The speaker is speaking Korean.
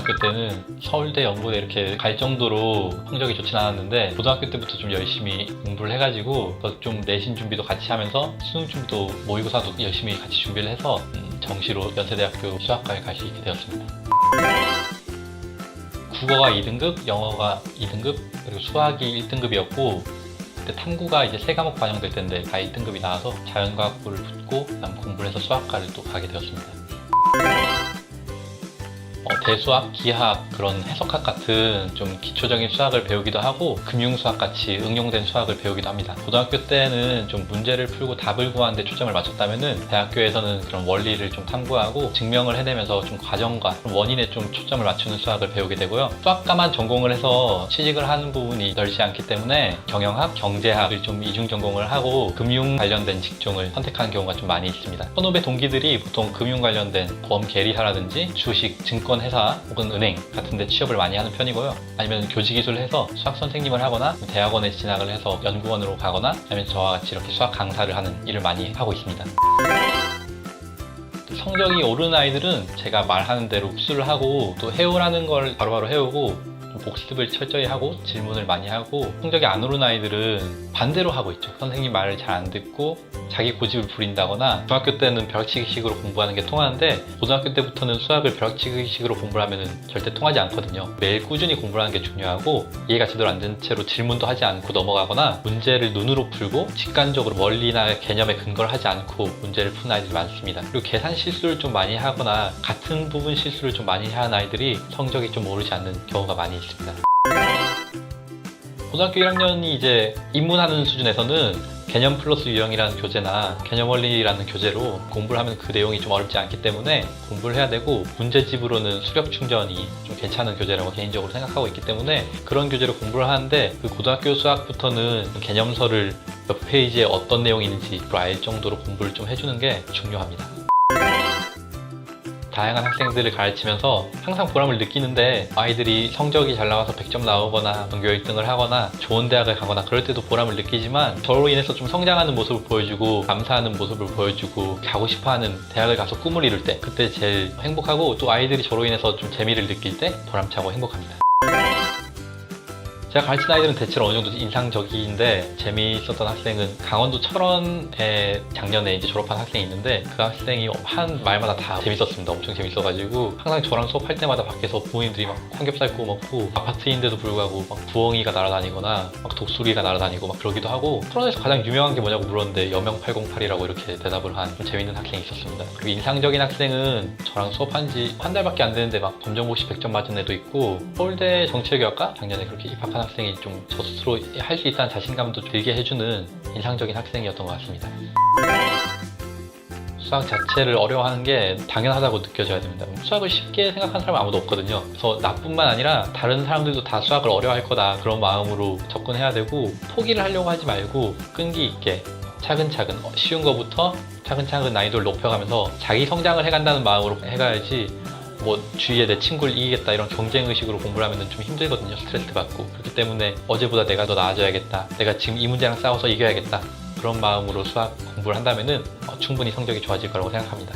중학교 때는 서울대, 연고대 이렇게 갈 정도로 성적이 좋진 않았는데 고등학교 때부터 좀 열심히 공부를 해가지고 좀 내신 준비도 같이 하면서 수능 준비도 모의고사도 열심히 같이 준비를 해서 정시로 연세대학교 수학과에 갈 수 있게 되었습니다. 국어가 2등급, 영어가 2등급, 그리고 수학이 1등급이었고 그때 탐구가 이제 3과목 반영될 때인데 다 1등급이 나와서 자연과학부를 붙고 그다음 공부를 해서 수학과를 또 가게 되었습니다. 대수학, 기하학, 그런 해석학 같은 좀 기초적인 수학을 배우기도 하고 금융수학 같이 응용된 수학을 배우기도 합니다. 고등학교 때는 좀 문제를 풀고 답을 구하는 데 초점을 맞췄다면은 대학교에서는 그런 원리를 좀 탐구하고 증명을 해내면서 좀 과정과 원인에 좀 초점을 맞추는 수학을 배우게 되고요. 수학과만 전공을 해서 취직을 하는 부분이 넓지 않기 때문에 경영학, 경제학을 좀 이중 전공을 하고 금융 관련된 직종을 선택하는 경우가 좀 많이 있습니다. 선후배 동기들이 보통 금융 관련된 보험 계리사라든지 주식, 증권 회사 혹은 은행 같은 데 취업을 많이 하는 편이고요. 아니면 교직이수를 해서 수학 선생님을 하거나 대학원에 진학을 해서 연구원으로 가거나 아니면 저와 같이 이렇게 수학 강사를 하는 일을 많이 하고 있습니다. 성적이 오르는 아이들은 제가 말하는 대로 흡수를 하고 또 해오라는 걸 바로바로 해오고 복습을 철저히 하고 질문을 많이 하고, 성적이 안 오른 아이들은 반대로 하고 있죠. 선생님 말을 잘 안 듣고 자기 고집을 부린다거나, 중학교 때는 벼락치기식으로 공부하는 게 통하는데 고등학교 때부터는 수학을 벼락치기식으로 공부를 하면 절대 통하지 않거든요. 매일 꾸준히 공부를 하는 게 중요하고, 이해가 제대로 안 된 채로 질문도 하지 않고 넘어가거나 문제를 눈으로 풀고 직관적으로 원리나 개념에 근거를 하지 않고 문제를 푸는 아이들이 많습니다. 그리고 계산 실수를 좀 많이 하거나 같은 부분 실수를 좀 많이 하는 아이들이 성적이 좀 오르지 않는 경우가 많이 있습니다. 고등학교 1학년이 이제 입문하는 수준에서는 개념 플러스 유형이라는 교재나 개념 원리라는 교재로 공부를 하면 그 내용이 좀 어렵지 않기 때문에 공부를 해야 되고, 문제집으로는 수력 충전이 좀 괜찮은 교재라고 개인적으로 생각하고 있기 때문에 그런 교재로 공부를 하는데, 그 고등학교 수학부터는 개념서를 몇 페이지에 어떤 내용이 있는지 알 정도로 공부를 좀 해주는 게 중요합니다. 다양한 학생들을 가르치면서 항상 보람을 느끼는데, 아이들이 성적이 잘 나와서 100점 나오거나 전교 1등을 하거나 좋은 대학을 가거나 그럴 때도 보람을 느끼지만, 저로 인해서 좀 성장하는 모습을 보여주고 감사하는 모습을 보여주고 가고 싶어하는 대학을 가서 꿈을 이룰 때, 그때 제일 행복하고, 또 아이들이 저로 인해서 좀 재미를 느낄 때 보람차고 행복합니다. 제가 가르친 아이들은 대체로 어느 정도 인상적인데, 재미있었던 학생은 강원도 철원에 작년에 이제 졸업한 학생이 있는데, 그 학생이 한 말마다 다 재밌었습니다. 엄청 재밌어가지고 항상 저랑 수업할 때마다 밖에서 부모님들이 막 삼겹살 구워 먹고, 아파트인데도 불구하고 막 부엉이가 날아다니거나 막 독수리가 날아다니고 막 그러기도 하고, 철원에서 가장 유명한 게 뭐냐고 물었는데 여명 808이라고 이렇게 대답을 한 좀 재밌는 학생이 있었습니다. 그리고 인상적인 학생은 저랑 수업한 지 한 달밖에 안 되는데 막 검정고시 100점 맞은 애도 있고, 서울대 정치외교학과 작년에 그렇게 입학한 학생이 좀 저 스스로 할 수 있다는 자신감도 들게 해주는 인상적인 학생이었던 것 같습니다. 수학 자체를 어려워하는 게 당연하다고 느껴져야 됩니다. 수학을 쉽게 생각하는 사람은 아무도 없거든요. 그래서 나뿐만 아니라 다른 사람들도 다 수학을 어려워할 거다, 그런 마음으로 접근해야 되고, 포기를 하려고 하지 말고 끈기 있게 차근차근 쉬운 거부터 차근차근 난이도를 높여가면서 자기 성장을 해간다는 마음으로 해가야지, 뭐 주위에 내 친구를 이기겠다 이런 경쟁의식으로 공부를 하면 좀 힘들거든요. 스트레스 받고. 그렇기 때문에 어제보다 내가 더 나아져야겠다, 내가 지금 이 문제랑 싸워서 이겨야겠다, 그런 마음으로 수학 공부를 한다면 충분히 성적이 좋아질 거라고 생각합니다.